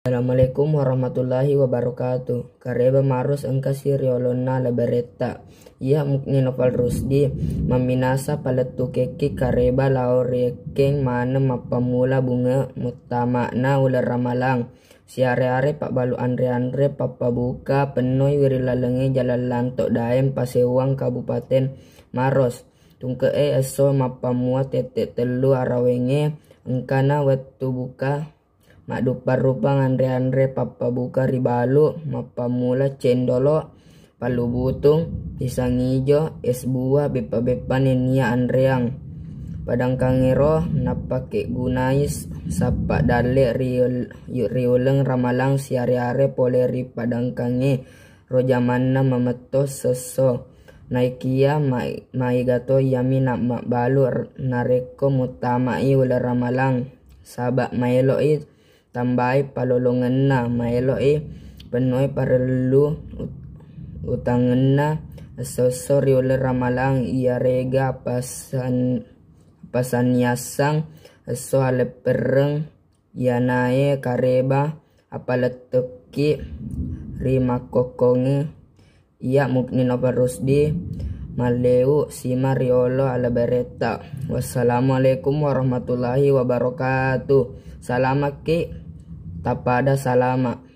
Assalamualaikum warahmatullahi wabarakatuh. Kareba marus engka siriolona laberetta. Ia mukni novel rusdi meminasa paletu keki kareba laurekeng mana mapamula bunga mutama na ular ramalang. Siare-are pak balu andre-andre papa buka penoi wirilalengi jalan lantok daem pasewang kabupaten Maros. Tungke eso mapamua tete telu arawenge engkana wetu buka mak dupa-rupa andre-andre papa buka ribalu mapamula cendolo palu butung pisang ijo es buah bepa-bepa nenia andreang padang kangero napake gunais sapa dale rioleng ramalang siare-are poleri padang kange rojamanna mametos seso naikia mai gato yami nak balu nareko mutamai ula ramalang sabak maeloi tambai palolongenna maeloi penoi parelu utangenna sosori oleh ramalang ia rega pasan yasang so alepereng ia nae kareba apaletuki rima kokonge ia mukni nova rusdi maleu sima riolo ala bereta. Wassalamualaikum warahmatullahi wabarakatuh. Salama ki tapada salama.